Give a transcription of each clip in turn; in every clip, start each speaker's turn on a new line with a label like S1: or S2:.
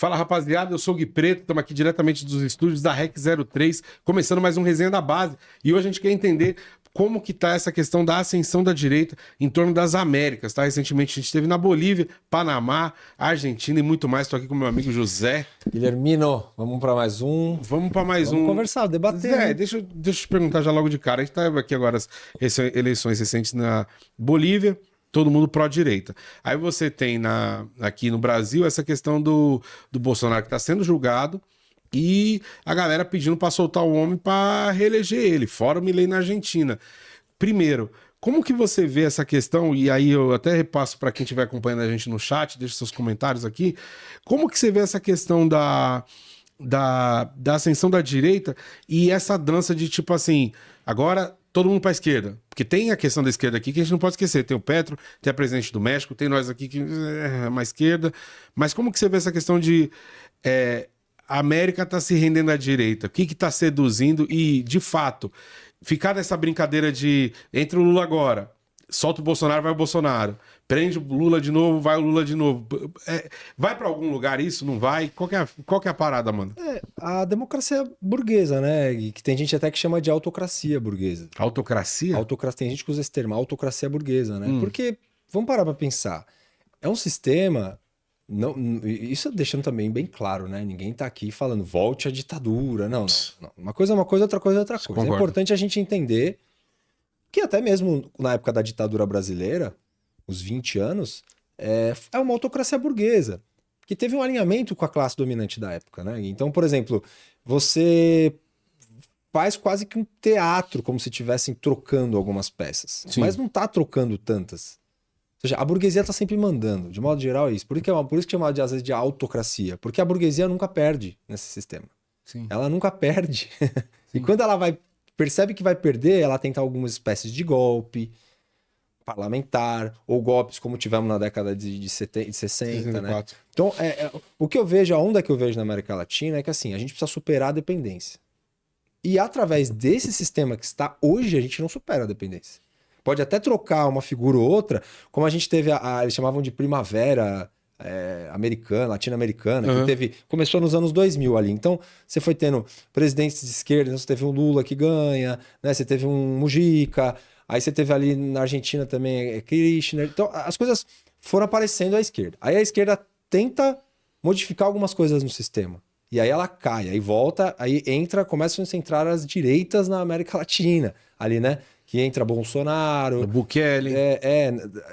S1: Fala, rapaziada, eu sou o Gui Preto, estamos aqui diretamente dos estúdios da REC 03, começando mais um Resenha da Base. E hoje a gente quer entender como que tá essa questão da ascensão da direita em torno das Américas, tá? Recentemente a gente esteve na Bolívia, Panamá, Argentina e muito mais. Estou aqui com meu amigo José.
S2: Guilhermino, vamos para mais um.
S1: Vamos para mais
S2: Vamos conversar, debater.
S1: Zé,
S2: né?
S1: deixa eu te perguntar já logo de cara. A gente tá aqui agora, as eleições recentes na Bolívia, todo mundo pró-direita. Aí você tem aqui no Brasil essa questão do Bolsonaro que está sendo julgado e a galera pedindo para soltar o homem para reeleger ele, fora o Milei na Argentina. Primeiro, como que você vê essa questão? E aí eu até repasso para quem estiver acompanhando a gente no chat, deixa seus comentários aqui. Como que você vê essa questão da ascensão da direita e essa dança de tipo assim, agora todo mundo para a esquerda? Porque tem a questão da esquerda aqui que a gente não pode esquecer. Tem o Petro, tem a presidente do México, tem nós aqui que é mais esquerda. Mas como que você vê essa questão de a América tá se rendendo à direita? O que que tá seduzindo? E, de fato, ficar nessa brincadeira de entre o Lula agora, solta o Bolsonaro, vai o Bolsonaro. Prende o Lula de novo, vai o Lula de novo. Vai para algum lugar isso? Não vai? Qual que é a parada, mano?
S2: A democracia burguesa, né? E que tem gente até que chama de autocracia burguesa.
S1: Autocracia?
S2: Tem gente que usa esse termo, autocracia burguesa, né? Porque, vamos parar para pensar, é um sistema... Não, isso deixando também bem claro, né? Ninguém tá aqui falando volte à ditadura. Não. Uma coisa é uma coisa, outra coisa é outra coisa.
S1: Concordo.
S2: É importante a gente entender que até mesmo na época da ditadura brasileira, os 20 anos, é uma autocracia burguesa, que teve um alinhamento com a classe dominante da época, né? Então, por exemplo, você faz quase que um teatro, como se estivessem trocando algumas peças.
S1: Sim.
S2: Mas não tá trocando tantas. Ou seja, a burguesia tá sempre mandando. De modo geral é isso. Por isso que chama às vezes de autocracia. Porque a burguesia nunca perde nesse sistema.
S1: Sim.
S2: Ela nunca perde. E quando ela percebe que vai perder, ela tenta algumas espécies de golpe parlamentar, ou golpes como tivemos na década de 60,
S1: 64.
S2: né? Então, o que eu vejo, a onda que eu vejo na América Latina é que assim, a gente precisa superar a dependência. E através desse sistema que está hoje, a gente não supera a dependência. Pode até trocar uma figura ou outra, como a gente teve eles chamavam de primavera americana, latino-americana, que começou nos anos 2000 ali. Então, você foi tendo presidentes de esquerda, você teve um Lula que ganha, né? Você teve um Mujica, aí você teve ali na Argentina também Kirchner. Então, as coisas foram aparecendo à esquerda. Aí a esquerda tenta modificar algumas coisas no sistema. E aí ela cai, aí volta, aí começam a se entrar as direitas na América Latina, ali, né? Que entra Bolsonaro.
S1: O Bukele.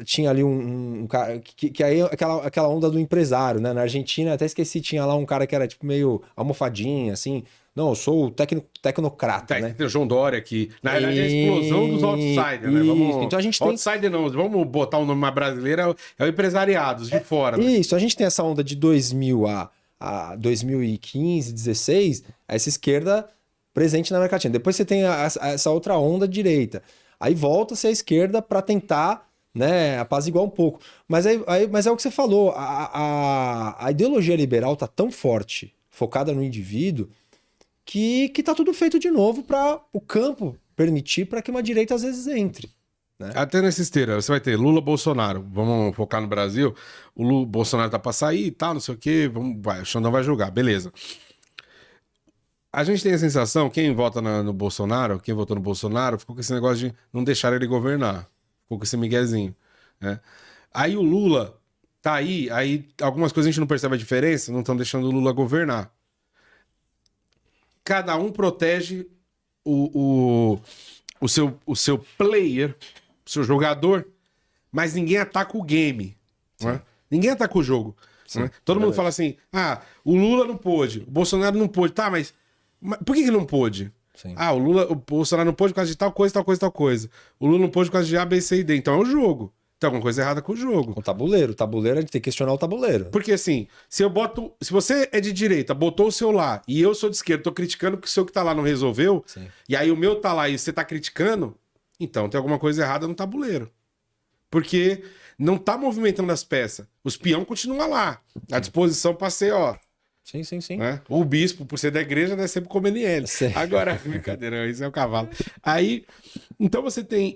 S2: Tinha ali um cara. Que aí aquela onda do empresário, né? Na Argentina, até esqueci, tinha lá um cara que era tipo meio almofadinha, assim. Não, eu sou o tecnocrata, né?
S1: Tem o João Dória aqui. Na verdade, é a explosão dos outsiders, né?
S2: Então a gente tem...
S1: Outsider não, vamos botar o nome mais brasileiro, é o empresariado, os de fora. Né?
S2: Isso, a gente tem essa onda de 2000 a 2015, 16, essa esquerda presente na América Latina. Depois você tem essa outra onda direita. Aí volta-se à esquerda para tentar, né, apaziguar um pouco. Mas é o que você falou, a ideologia liberal tá tão forte, focada no indivíduo, que tá tudo feito de novo para o campo permitir para que uma direita às vezes entre. Né?
S1: Até nessa esteira, você vai ter Lula, Bolsonaro. Vamos focar no Brasil. O Bolsonaro tá para sair e tal, não sei o quê. O Xandão vai julgar, beleza. A gente tem a sensação, quem vota no Bolsonaro, quem votou no Bolsonaro, ficou com esse negócio de não deixar ele governar. Ficou com esse miguezinho. Né? Aí o Lula tá aí algumas coisas a gente não percebe a diferença, não estão deixando o Lula governar. Cada um protege o seu player, o seu jogador, mas ninguém ataca o game. Né? Ninguém ataca o jogo. Né? Todo mundo fala assim, o Lula não pôde, o Bolsonaro não pôde. Tá, mas por que não pôde?
S2: Sim.
S1: O Bolsonaro não pôde por causa de tal coisa, tal coisa, tal coisa. O Lula não pôde por causa de A, B, C e D. Então é o jogo. Tem alguma coisa errada com o jogo.
S2: Com o tabuleiro. O tabuleiro, a gente tem que questionar o tabuleiro.
S1: Porque assim, se você é de direita, botou o seu lá, e eu sou de esquerda, tô criticando porque o seu que tá lá não resolveu,
S2: Sim.
S1: e aí o meu tá lá e você tá criticando, então tem alguma coisa errada no tabuleiro. Porque não tá movimentando as peças. Os peão continua lá, à disposição pra ser,
S2: Sim, sim, sim.
S1: Né? O bispo, por ser da igreja, né, sempre comendo ele.
S2: Sim.
S1: Agora, brincadeira, isso é o cavalo. Aí, então você tem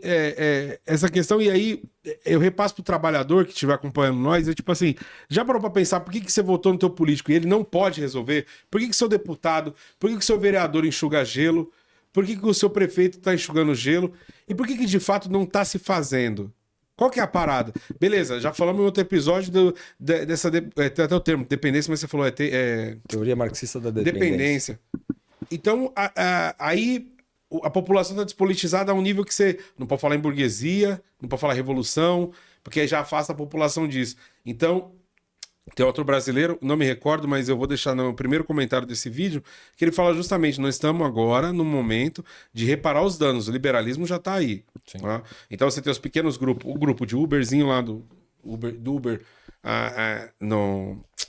S1: essa questão, e aí eu repasso pro trabalhador que estiver acompanhando nós, é tipo assim, já parou pra pensar por que, que você votou no teu político e ele não pode resolver? Por que, que seu deputado, por que, que seu vereador enxuga gelo? Por que, que o seu prefeito tá enxugando gelo? E por que, que de fato não tá se fazendo? Qual que é a parada? Beleza, já falamos em outro episódio tem até o termo, dependência, mas você falou
S2: Teoria marxista da dependência.
S1: dependência. Então, aí a população está despolitizada a um nível que você não pode falar em burguesia, não pode falar revolução, porque aí já afasta a população disso. Então, tem outro brasileiro, não me recordo, mas eu vou deixar no primeiro comentário desse vídeo, que ele fala justamente, nós estamos agora no momento de reparar os danos, o liberalismo já está aí. Tá? Então você tem os pequenos grupos, o grupo de Uberzinho lá do Uber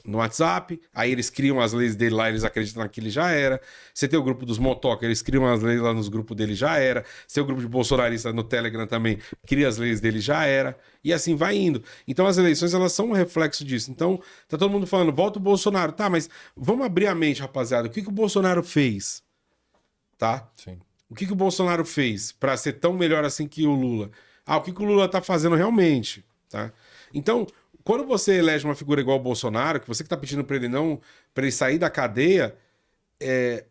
S1: no WhatsApp, aí eles criam as leis dele lá, eles acreditam naquilo já era. Você tem o grupo dos motoca, eles criam as leis lá nos grupos dele já era. Você tem o grupo de bolsonaristas no Telegram também, cria as leis dele já era. E assim vai indo. Então as eleições, elas são um reflexo disso. Então tá todo mundo falando, volta o Bolsonaro. Tá, mas vamos abrir a mente, rapaziada. O que o Bolsonaro fez? Tá?
S2: Sim.
S1: O que o Bolsonaro fez para ser tão melhor assim que o Lula? O que o Lula tá fazendo realmente? Tá? Então, quando você elege uma figura igual o Bolsonaro, que você que tá pedindo para ele sair da cadeia,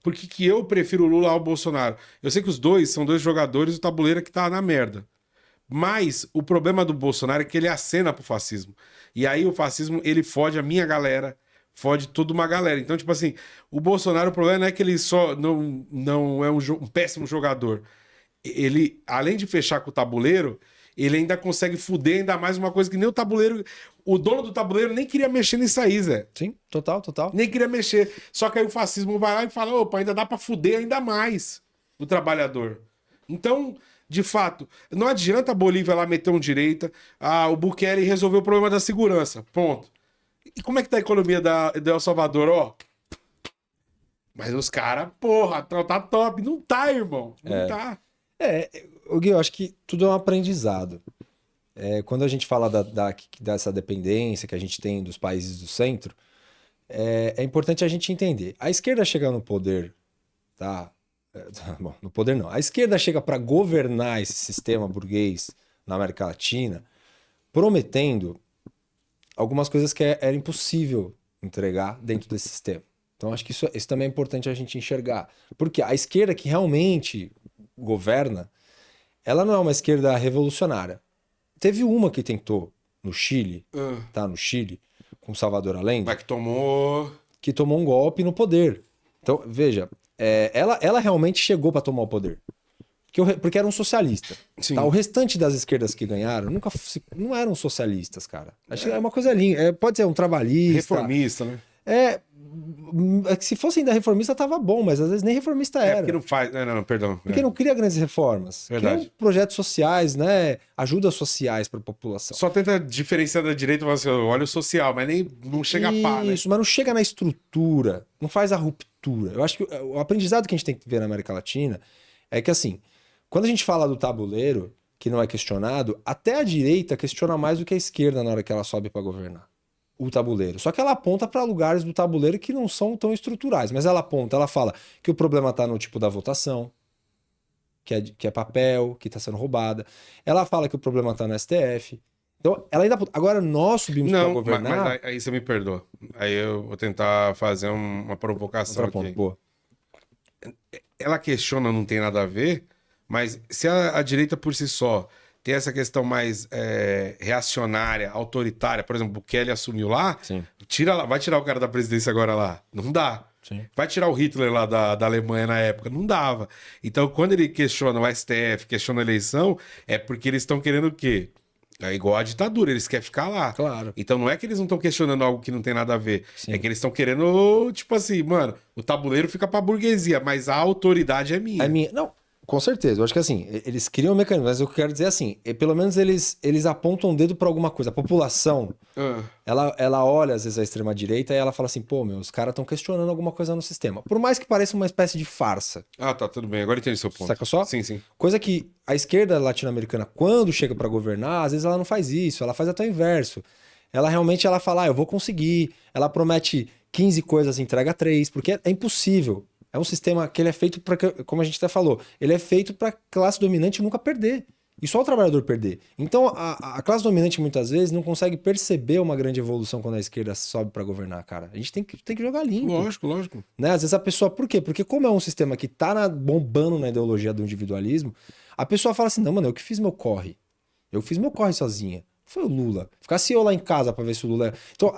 S1: por que eu prefiro o Lula ao Bolsonaro? Eu sei que os dois são dois jogadores do tabuleiro que tá na merda. Mas o problema do Bolsonaro é que ele acena pro fascismo. E aí o fascismo, ele fode a minha galera, fode toda uma galera. Então, tipo assim, o Bolsonaro, o problema não é que ele só não é um péssimo jogador. Ele, além de fechar com o tabuleiro, ele ainda consegue fuder ainda mais uma coisa que nem o tabuleiro... O dono do tabuleiro nem queria mexer nisso aí, Zé.
S2: Sim, total.
S1: Nem queria mexer. Só que aí o fascismo vai lá e fala, opa, ainda dá pra fuder ainda mais o trabalhador. Então, de fato, não adianta a Bolívia lá meter um direita, o Bukele resolveu o problema da segurança, ponto. E como é que tá a economia de El Salvador, ó? Mas os caras, porra, tá top. Não tá, irmão. Não tá.
S2: Gui, eu acho que tudo é um aprendizado. Quando a gente fala dessa dependência que a gente tem dos países do centro, é importante a gente entender. A esquerda chega no poder, tá? Bom, no poder não. A esquerda chega para governar esse sistema burguês na América Latina, prometendo algumas coisas que era impossível entregar dentro desse sistema. Então, acho que isso também é importante a gente enxergar. Porque a esquerda que realmente governa, ela não é uma esquerda revolucionária. Teve uma que tentou no Chile, tá? No Chile, com Salvador Allende.
S1: Mas que tomou
S2: um golpe no poder. Então, veja, ela realmente chegou para tomar o poder. Porque era um socialista. Tá? O restante das esquerdas que ganharam não eram socialistas, cara. Acho que é uma coisa linda. Pode ser um trabalhista.
S1: Reformista, né?
S2: Que se fosse ainda reformista tava bom, mas às vezes nem reformista era.
S1: Porque não faz... Não, perdão.
S2: Porque não cria grandes reformas.
S1: Verdade.
S2: Cria projetos sociais, né? Ajudas sociais para a população.
S1: Só tenta diferenciar da direita, você olha o social, mas nem não chega a pá, né?
S2: Isso, mas não chega na estrutura, não faz a ruptura. Eu acho que o aprendizado que a gente tem que ver na América Latina é que, assim, quando a gente fala do tabuleiro, que não é questionado, até a direita questiona mais do que a esquerda na hora que ela sobe para governar. O tabuleiro. Só que ela aponta para lugares do tabuleiro que não são tão estruturais. Mas ela fala que o problema está no tipo da votação, que é papel, que está sendo roubada. Ela fala que o problema está no STF. Então, ela ainda... Agora nós subimos para governar...
S1: Mas aí você me perdoa. Aí eu vou tentar fazer uma provocação aqui.
S2: Boa.
S1: Ela questiona, não tem nada a ver, mas se a direita por si só tem essa questão mais reacionária, autoritária, por exemplo, Bukele assumiu lá,
S2: Sim.
S1: Vai tirar o cara da presidência agora lá. Não dá.
S2: Sim.
S1: Vai tirar o Hitler lá da Alemanha na época. Não dava. Então, quando ele questiona o STF, questiona a eleição, é porque eles estão querendo o quê? É igual a ditadura, eles querem ficar lá.
S2: Claro.
S1: Então não é que eles não estão questionando algo que não tem nada a ver.
S2: Sim.
S1: É que eles estão querendo, tipo assim, mano, o tabuleiro fica pra burguesia, mas a autoridade é minha.
S2: É minha. Não, com certeza. Eu acho que assim, eles criam um mecanismo, mas eu quero dizer assim, pelo menos eles apontam o dedo pra alguma coisa. A população, ela olha às vezes a extrema-direita e ela fala assim, pô, os caras estão questionando alguma coisa no sistema. Por mais que pareça uma espécie de farsa.
S1: Ah, tá, tudo bem. Agora entendi seu ponto.
S2: Saca só?
S1: Sim, sim.
S2: Coisa que a esquerda latino-americana, quando chega pra governar, às vezes ela não faz isso, ela faz até o inverso. ela realmente ela fala, eu vou conseguir. Ela promete 15 coisas, entrega 3, porque é impossível. É um sistema que ele é feito para, como a gente até falou, ele é feito para a classe dominante nunca perder. E só o trabalhador perder. Então, a classe dominante, muitas vezes, não consegue perceber uma grande evolução quando a esquerda sobe para governar, cara. A gente tem que jogar limpo.
S1: Lógico, lógico.
S2: Né? Às vezes a pessoa... Por quê? Porque como é um sistema que tá bombando na ideologia do individualismo, a pessoa fala assim, não, mano, eu que fiz meu corre. Eu fiz meu corre sozinha. Foi o Lula. Ficasse eu lá em casa pra ver se o Lula... Então,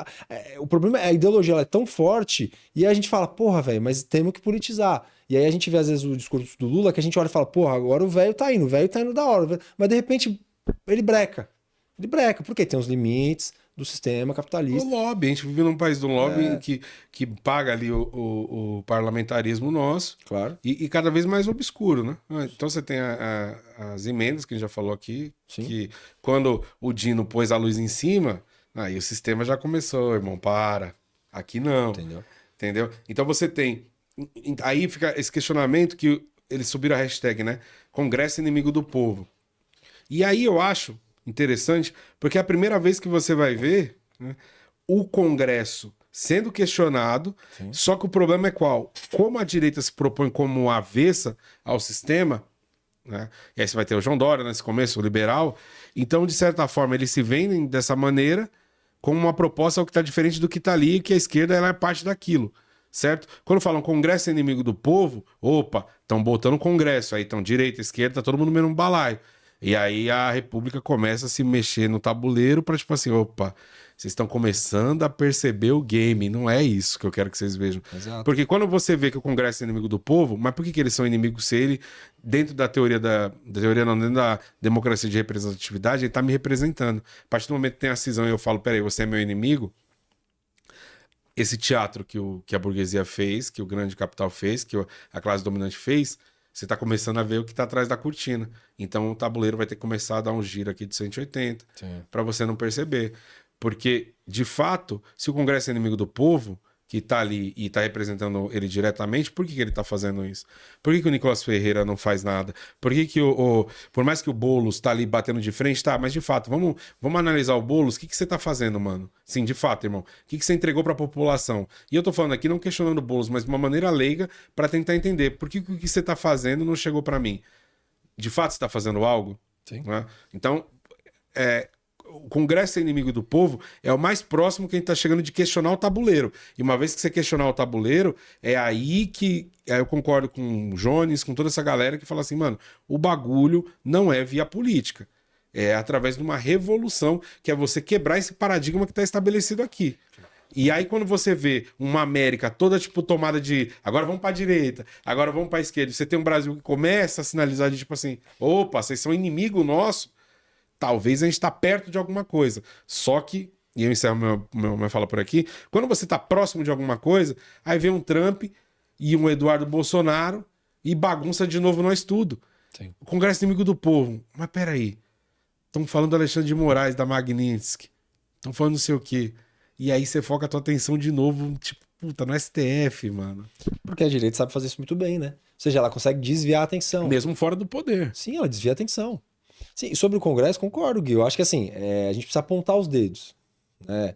S2: o problema é a ideologia ela é tão forte e aí a gente fala, porra, velho, mas temos que politizar. E aí a gente vê, às vezes, o discurso do Lula, que a gente olha e fala, porra, agora o velho tá indo da hora. Mas, de repente, ele breca. Ele breca, porque tem os limites do sistema capitalista.
S1: O lobby, a gente vive num país do lobby que paga ali o parlamentarismo nosso.
S2: Claro.
S1: E cada vez mais obscuro, né? Então você tem as emendas que a gente já falou aqui,
S2: Sim.
S1: que quando o Dino pôs a luz em cima, aí o sistema já começou, irmão, para. Aqui não. Entendeu? Então você tem... Aí fica esse questionamento que eles subiram a hashtag, né? Congresso inimigo do povo. E aí eu acho interessante, porque é a primeira vez que você vai ver, né, o Congresso sendo questionado, só que o problema é qual? Como a direita se propõe como avessa ao sistema, né? E aí você vai ter o João Dória nesse começo, o liberal, então, de certa forma, eles se vendem dessa maneira como uma proposta que está diferente do que está ali, e que a esquerda ela é parte daquilo. Certo? Quando falam Congresso é inimigo do povo, opa, estão botando Congresso, aí estão direita, esquerda, tá todo mundo no mesmo balaio. E aí a República começa a se mexer no tabuleiro para tipo assim, opa, vocês estão começando a perceber o game, não é isso que eu quero que vocês vejam.
S2: Exato.
S1: Porque quando você vê que o Congresso é inimigo do povo, mas por que eles são inimigos se ele, dentro da teoria dentro da democracia de representatividade, ele tá me representando. A partir do momento que tem a cisão e eu falo, peraí, você é meu inimigo, esse teatro que a burguesia fez, que o grande capital fez, que a classe dominante fez, você está começando a ver o que está atrás da cortina. Então o tabuleiro vai ter que começar a dar um giro aqui de 180 para você não perceber. Porque, de fato, se o Congresso é inimigo do povo, que está ali e está representando ele diretamente, por que ele está fazendo isso? Por que o Nicolas Ferreira não faz nada? Por que por mais que o Boulos está ali batendo de frente, tá, mas de fato, vamos analisar o Boulos, o que você está fazendo, mano? Sim, de fato, irmão. O que você entregou para a população? E eu tô falando aqui não questionando o Boulos, mas de uma maneira leiga para tentar entender por que o que você está fazendo não chegou para mim. De fato, você está fazendo algo?
S2: Sim.
S1: Né? Então, o Congresso é inimigo do povo é o mais próximo que a gente está chegando de questionar o tabuleiro. E uma vez que você questionar o tabuleiro, é aí que eu concordo com o Jones, com toda essa galera que fala assim, mano, o bagulho não é via política. É através de uma revolução, que é você quebrar esse paradigma que está estabelecido aqui. E aí quando você vê uma América toda tipo tomada de agora vamos para a direita, agora vamos para a esquerda, você tem um Brasil que começa a sinalizar de tipo assim, opa, vocês são inimigo nosso, talvez a gente está perto de alguma coisa. Só que, e eu encerro minha fala por aqui, quando você está próximo de alguma coisa, aí vem um Trump e um Eduardo Bolsonaro e bagunça de novo nós tudo.
S2: Sim.
S1: O Congresso Inimigo do Povo. Mas peraí, estão falando do Alexandre de Moraes, da Magnitsky, estão falando não sei o quê. E aí você foca a tua atenção de novo, tipo, puta, no STF, mano.
S2: Porque a direita sabe fazer isso muito bem, né? Ou seja, ela consegue desviar a atenção.
S1: Mesmo fora do poder.
S2: Sim, ela desvia a atenção. Sim, e sobre o Congresso, concordo, Gui. Eu acho que assim, a gente precisa apontar os dedos. Né?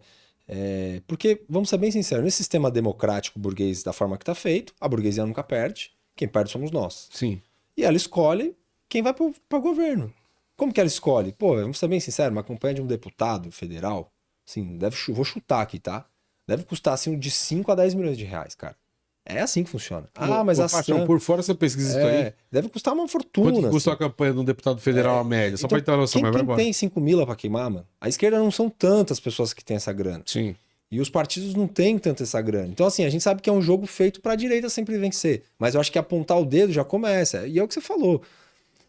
S2: Porque, vamos ser bem sinceros, nesse sistema democrático burguês da forma que está feito, a burguesia nunca perde, quem perde somos nós.
S1: Sim.
S2: E ela escolhe quem vai para o governo. Como que ela escolhe? Pô, vamos ser bem sinceros, uma campanha de um deputado federal, assim, vou chutar aqui, tá? Deve custar assim de 5 a 10 milhões de reais, cara. É assim que funciona. Mas
S1: Paixão, por fora você pesquisa isso aí.
S2: Deve custar uma fortuna.
S1: Quanto custa a campanha de um deputado federal a média? Só
S2: então,
S1: pra ter uma noção, mas vai
S2: quem
S1: embora.
S2: tem 5 mil pra queimar, mano? A esquerda não são tantas pessoas que têm essa grana.
S1: Sim.
S2: E os partidos não têm tanto essa grana. Então, assim, a gente sabe que é um jogo feito pra direita sempre vencer. Mas eu acho que apontar o dedo já começa. E é o que você falou.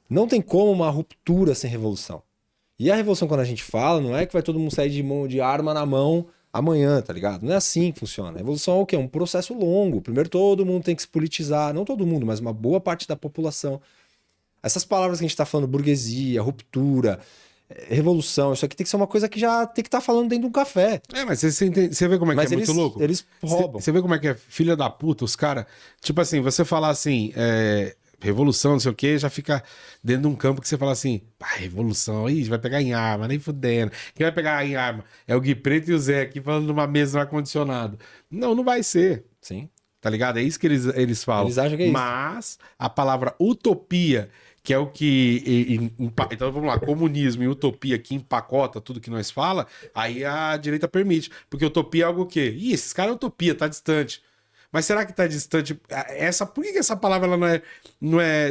S2: Não tem como uma ruptura sem revolução. E a revolução, quando a gente fala, não é que vai todo mundo sair de arma na mão amanhã, tá ligado? Não é assim que funciona. A revolução é o quê? É um processo longo. Primeiro todo mundo tem que se politizar. Não todo mundo, mas uma boa parte da população. Essas palavras que a gente tá falando, burguesia, ruptura, revolução, isso aqui tem que ser uma coisa que já tem que estar falando dentro de um café.
S1: Mas você vê como é que
S2: Mas
S1: é muito louco?
S2: Eles roubam.
S1: Você vê como é que é filha da puta, os caras... Tipo assim, você falar assim... revolução, não sei o quê, já fica dentro de um campo que você fala assim, revolução, ih, vai pegar em arma, nem fudendo. Quem vai pegar em arma? É o Gui Preto e o Zé aqui falando numa mesa no ar-condicionado. Não vai ser.
S2: Sim.
S1: Tá ligado? É isso que eles falam.
S2: Eles acham que é isso.
S1: Mas a palavra utopia, que é o que... Então vamos lá, comunismo e utopia que empacota tudo que nós fala, aí a direita permite. Porque utopia é algo o quê? Ih, esses caras é utopia, tá distante. Mas será que tá distante? Por que essa palavra ela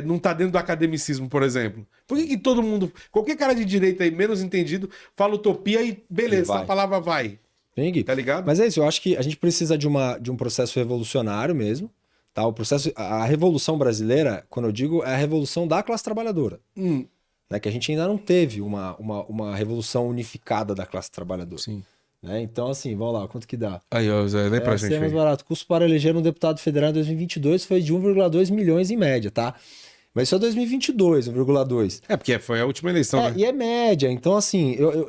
S1: não tá dentro do academicismo, por exemplo? Por que todo mundo, qualquer cara de direita aí, menos entendido, fala utopia e beleza, a palavra vai.
S2: Gui.
S1: Tá ligado?
S2: Mas é isso, eu acho que a gente precisa de um processo revolucionário mesmo. Tá? A revolução brasileira, quando eu digo, é a revolução da classe trabalhadora. Né? Que a gente ainda não teve uma revolução unificada da classe trabalhadora.
S1: Sim.
S2: Né? Então, assim, vamos lá, quanto que dá?
S1: Aí, ó, Zé, lê pra gente.
S2: É mais barato. Custo para eleger um deputado federal em 2022 foi de 1,2 milhões em média, tá? Mas isso é 2022, 1,2.
S1: Porque foi a última eleição, né?
S2: E é média, então assim, eu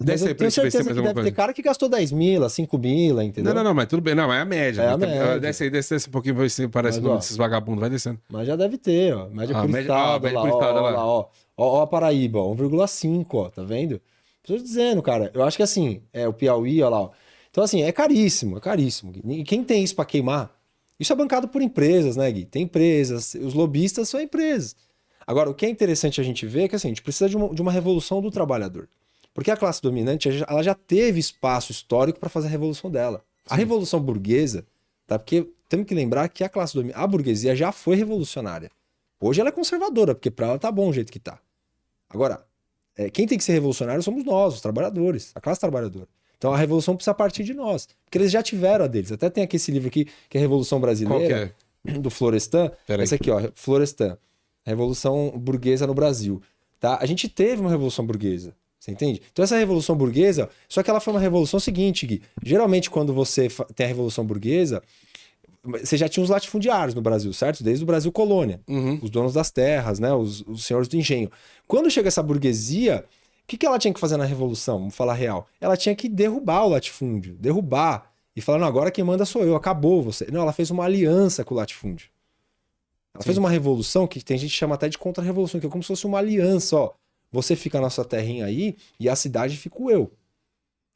S2: tenho certeza que deve ter cara que gastou 10 mil, 5 mil, entendeu?
S1: Não, mas tudo bem, não, é a média.
S2: É a média.
S1: Desce um pouquinho, vai ver se parece nome desses vagabundos, vai descendo.
S2: Mas já deve ter, ó. Média por estado,
S1: média por estado,
S2: lá, ó a Paraíba, ó, 1,5, ó, tá vendo? Tô dizendo, cara, eu acho que assim, o Piauí, ó lá, ó. Então assim, é caríssimo. E quem tem isso pra queimar? Isso é bancado por empresas, né, Gui? Tem empresas, os lobistas são empresas. Agora, o que é interessante a gente ver é que assim, a gente precisa de uma revolução do trabalhador. Porque a classe dominante ela já teve espaço histórico para fazer a revolução dela. Sim. A revolução burguesa, tá? Porque temos que lembrar que a burguesia já foi revolucionária. Hoje ela é conservadora, porque para ela tá bom o jeito que tá. Agora, quem tem que ser revolucionário somos nós, os trabalhadores, a classe trabalhadora. Então a revolução precisa partir de nós. Porque eles já tiveram a deles. Até tem aqui esse livro aqui, que é a Revolução Brasileira, do Florestan. Esse aqui, ó, Florestan. Revolução Burguesa no Brasil. Tá? A gente teve uma revolução burguesa. Você entende? Então essa revolução burguesa, só que ela foi uma revolução seguinte, Gui. Geralmente quando você tem a revolução burguesa, você já tinha os latifundiários no Brasil, certo? Desde o Brasil colônia. Os donos das terras, né? Os senhores do engenho. Quando chega essa burguesia, o que ela tinha que fazer na revolução? Vamos falar real. Ela tinha que derrubar o latifúndio. Derrubar. E falar, não, agora quem manda sou eu, acabou você. Não, ela fez uma aliança com o latifúndio. Ela fez uma revolução que tem gente que chama até de contra-revolução, que é como se fosse uma aliança, ó. Você fica na sua terrinha aí e a cidade fico eu,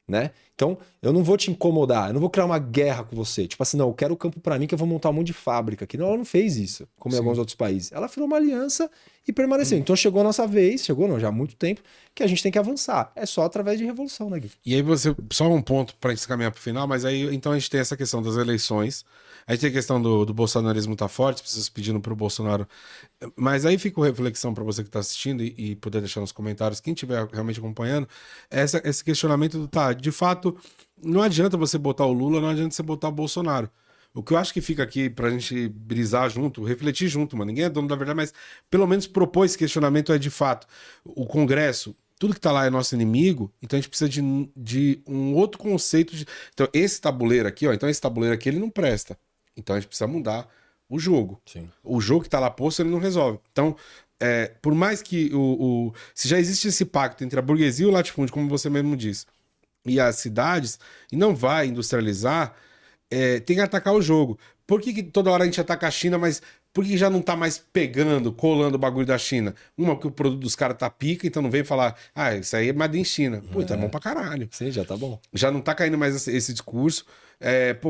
S2: né? Então, eu não vou te incomodar, eu não vou criar uma guerra com você. Tipo assim, não, eu quero o campo pra mim que eu vou montar um monte de fábrica aqui. Não, ela não fez isso, como em alguns outros países. Ela fez uma aliança e permaneceu. Então chegou a nossa vez, já há muito tempo, que a gente tem que avançar. É só através de revolução, né, Gui?
S1: E aí só um ponto pra gente caminhar pro final, mas aí então a gente tem essa questão das eleições. A gente tem a questão do bolsonarismo tá forte, pessoas pedindo pro Bolsonaro. Mas aí fica a reflexão para você que tá assistindo e puder deixar nos comentários, quem estiver realmente acompanhando, esse questionamento de fato, não adianta você botar o Lula, não adianta você botar o Bolsonaro. O que eu acho que fica aqui pra gente brisar junto, refletir junto, mano. Ninguém é dono da verdade, mas pelo menos propor esse questionamento de fato. O Congresso, tudo que tá lá é nosso inimigo, então a gente precisa de um outro conceito. Então esse tabuleiro aqui, ó, esse tabuleiro aqui ele não presta. Então a gente precisa mudar o jogo.
S2: Sim.
S1: O jogo que tá lá posto, ele não resolve. Então, por mais que se já existe esse pacto entre a burguesia e o latifúndio, como você mesmo disse, e as cidades, e não vai industrializar, tem que atacar o jogo. Por que toda hora a gente ataca a China, mas por que já não tá mais colando o bagulho da China? Porque o produto dos caras tá pica, então não vem falar, isso aí é made in China. Tá bom pra caralho.
S2: Sim, já tá bom.
S1: Já não tá caindo mais esse discurso.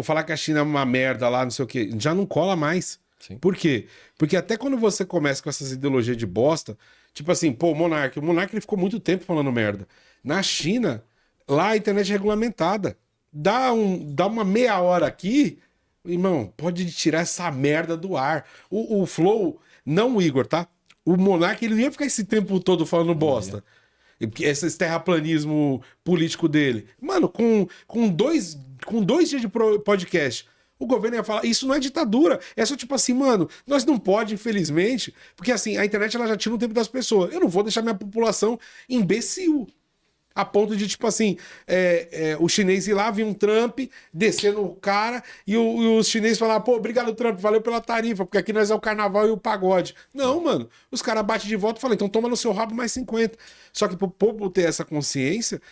S1: Falar que a China é uma merda lá, não sei o quê, já não cola mais.
S2: Sim.
S1: Por quê? Porque até quando você começa com essas ideologias de bosta, tipo assim, o Monark ele ficou muito tempo falando merda. Na China, lá a internet é regulamentada. Dá uma meia hora aqui, irmão, pode tirar essa merda do ar. O Flow, não o Igor, tá? O Monark, ele não ia ficar esse tempo todo falando bosta. Esse terraplanismo político dele. Mano, com dois dias de podcast, o governo ia falar, isso não é ditadura. É só tipo assim, mano, nós não pode, infelizmente, porque assim, a internet ela já tira o tempo das pessoas. Eu não vou deixar minha população imbecil. A ponto de, tipo assim, o chinês ir lá, vir um Trump, descer no cara, e os chineses falar, pô, obrigado, Trump, valeu pela tarifa, porque aqui nós é o carnaval e o pagode. Não, mano. Os caras batem de volta e falam, então toma no seu rabo mais 50. Só que pro povo ter essa consciência,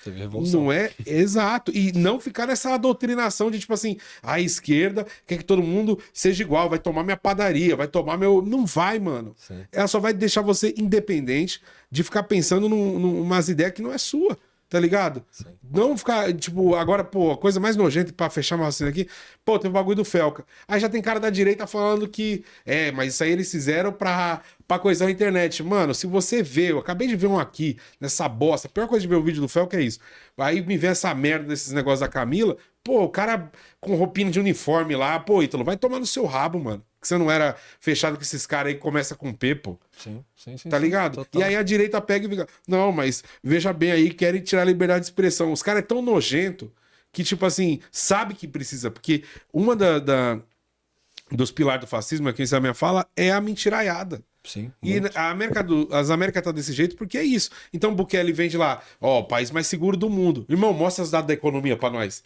S1: não é exato. E não ficar nessa doutrinação de, tipo assim, a esquerda quer que todo mundo seja igual, vai tomar minha padaria, vai tomar meu... Não vai, mano. Sim. Ela só vai deixar você independente de ficar pensando numas ideias que não é sua. Tá ligado? Sim. Não ficar, tipo, agora, pô, a coisa mais nojenta pra fechar uma vacina aqui, pô, tem o bagulho do Felca. Aí já tem cara da direita falando que, mas isso aí eles fizeram pra coisar a internet. Mano, se você vê, eu acabei de ver um aqui, nessa bosta, a pior coisa de ver o vídeo do Felca é isso. Aí me vê essa merda desses negócios da Camila, pô, o cara com roupinha de uniforme lá, pô, Ítalo, vai tomar no seu rabo, mano. Que você não era fechado com esses caras aí que começa com P, pô.
S2: Sim.
S1: Tá ligado? Total. E aí a direita pega e fica, não, mas veja bem aí, querem tirar a liberdade de expressão. Os caras é tão nojento que, tipo assim, sabe que precisa. Porque uma dos pilares do fascismo, aqui em minha fala, é a mentiraiada.
S2: Sim.
S1: E as Américas tá desse jeito porque é isso. Então o Bukele vende lá, o país mais seguro do mundo. Irmão, mostra os dados da economia pra nós.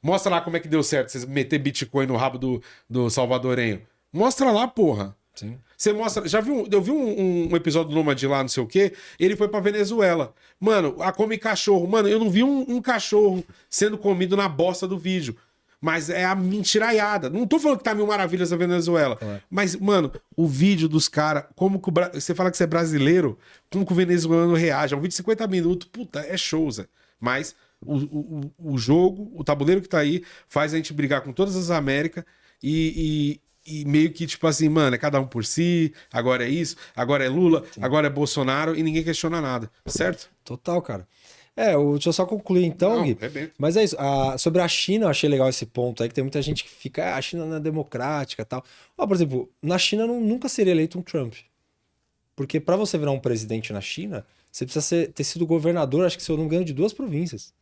S1: Mostra lá como é que deu certo vocês meter Bitcoin no rabo do salvadorenho. Mostra lá, porra.
S2: Sim.
S1: Você mostra. Eu vi um episódio do Nômade lá, não sei o quê. Ele foi pra Venezuela. Mano, come cachorro. Mano, eu não vi um cachorro sendo comido na bosta do vídeo. Mas é a mentiraiada. Não tô falando que tá mil maravilhas na Venezuela. Mas, mano, o vídeo dos caras. Como que você fala que você é brasileiro, como que o venezuelano reage? É um vídeo de 50 minutos. Puta, é show, Zé. Mas o jogo, o tabuleiro que tá aí, faz a gente brigar com todas as Américas e meio que, tipo assim, mano, é cada um por si, agora é isso, agora é Lula, sim, agora é Bolsonaro e ninguém questiona nada, certo?
S2: Total, cara. Deixa eu só concluir então, Gui. Mas é isso. Sobre a China, eu achei legal esse ponto aí, que tem muita gente que fica, a China não é democrática e tal. Por exemplo, na China nunca seria eleito um Trump. Porque para você virar um presidente na China, você precisa ter sido governador, acho que se eu não me engano, de 2 províncias.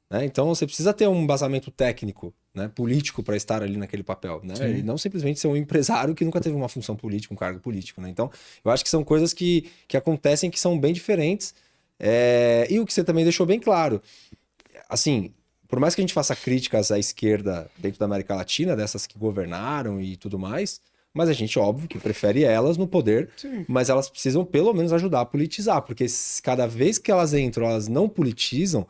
S2: Né? Então você precisa ter um embasamento técnico, né, político para estar ali naquele papel, né? E não simplesmente ser um empresário que nunca teve uma função política, um cargo político, né? Então eu acho que são coisas que acontecem que são bem diferentes. E o que você também deixou bem claro, assim, por mais que a gente faça críticas à esquerda dentro da América Latina, dessas que governaram e tudo mais, mas a gente, óbvio, que prefere elas no poder, sim, mas elas precisam pelo menos ajudar a politizar, porque cada vez que elas entram, elas não politizam,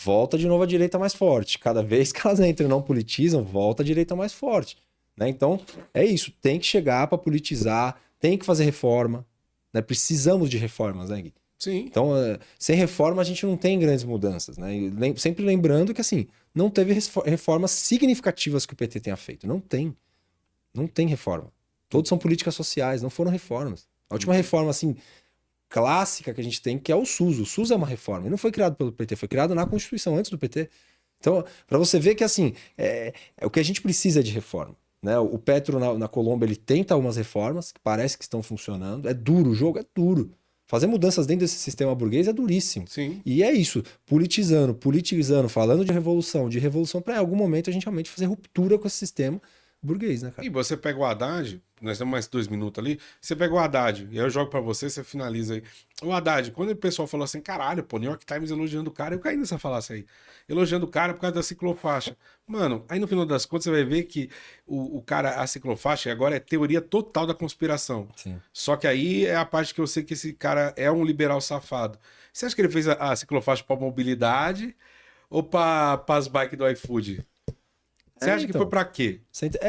S2: volta de novo a direita mais forte. Cada vez que elas entram e não politizam, volta a direita mais forte. Né? Então, é isso. Tem que chegar para politizar, tem que fazer reforma. Né? Precisamos de reformas, né, Gui?
S1: Sim.
S2: Então, sem reforma, a gente não tem grandes mudanças. Né? E sempre lembrando que, assim, não teve reformas significativas que o PT tenha feito. Não tem. Não tem reforma. Todos são políticas sociais, não foram reformas. A última reforma, assim, clássica que a gente tem, que é o SUS. O SUS é uma reforma. E não foi criado pelo PT, foi criado na Constituição, antes do PT. Então, para você ver que, assim, o que a gente precisa de reforma. Né? O Petro, na Colômbia, ele tenta algumas reformas, que parece que estão funcionando. É duro, o jogo é duro. Fazer mudanças dentro desse sistema burguês é duríssimo.
S1: Sim.
S2: E é isso, politizando, falando de revolução para em algum momento a gente realmente fazer ruptura com esse sistema burguês, né, cara?
S1: E você pega o Haddad, nós temos mais 2 minutos ali, você pega o Haddad, e aí eu jogo pra você, você finaliza aí. O Haddad, quando o pessoal falou assim, caralho, pô, New York Times elogiando o cara, eu caí nessa falácia aí. Elogiando o cara por causa da ciclofaixa. Mano, aí no final das contas você vai ver que o cara, a ciclofaixa, agora é teoria total da conspiração.
S2: Sim.
S1: Só que aí é a parte que eu sei que esse cara é um liberal safado. Você acha que ele fez a ciclofaixa pra mobilidade ou pra as bikes do iFood? Você acha que foi pra quê?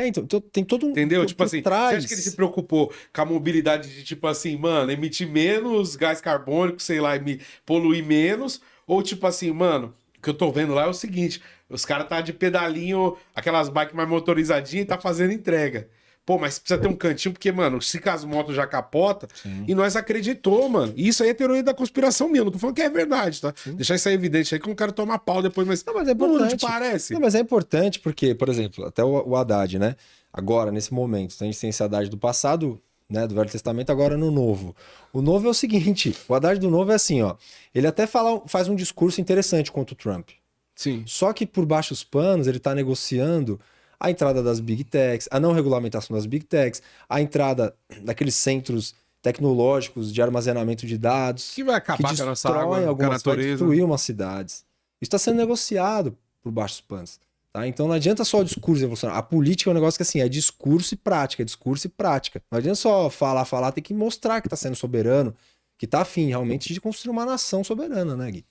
S2: Então, tem todo um...
S1: Entendeu? Tipo assim, você acha que ele se preocupou com a mobilidade de, tipo assim, mano, emitir menos gás carbônico, sei lá, e poluir menos? Ou tipo assim, mano, o que eu tô vendo lá é o seguinte, os caras tá de pedalinho, aquelas bikes mais motorizadinhas e tá fazendo entrega. Pô, mas precisa ter um cantinho, porque, mano, se as motos já capota, sim, e nós acreditou, mano. E isso aí é teoria da conspiração mesmo. Não tô falando que é verdade, tá? Sim. Deixar isso aí evidente aí que um cara toma pau depois, mas.
S2: Não, mas é importante.
S1: Não te parece?
S2: Não, mas é importante porque, por exemplo, até o Haddad, né? Agora, nesse momento, a gente tem esse Haddad do passado, né? Do Velho Testamento, agora no Novo. O Novo é o seguinte: o Haddad do Novo é assim, ó. Ele até faz um discurso interessante contra o Trump.
S1: Sim.
S2: Só que por baixo dos panos, ele tá negociando a entrada das Big Techs, a não regulamentação das Big Techs, a entrada daqueles centros tecnológicos de armazenamento de dados,
S1: Que vai acabar com a nossa água, com a
S2: vai
S1: natureza.
S2: destruir umas cidades. Isso está sendo negociado por baixo dos panos. Tá? Então não adianta só o discurso evolucionário. A política é um negócio que assim, é discurso e prática, é discurso e prática. Não adianta só falar, tem que mostrar que está sendo soberano, que está afim realmente de construir uma nação soberana, né, Gui?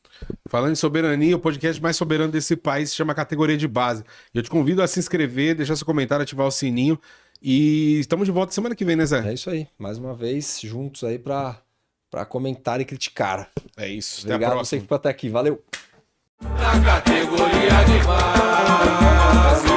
S1: Falando em soberania, o podcast mais soberano desse país se chama Categoria de Base. Eu te convido a se inscrever, deixar seu comentário, ativar o sininho. E estamos de volta semana que vem, né, Zé?
S2: É isso aí. Mais uma vez, juntos aí para comentar e criticar.
S1: É isso.
S2: Obrigado
S1: Até a
S2: a
S1: próxima.
S2: você que ficou até aqui. Valeu!
S3: Na categoria de base.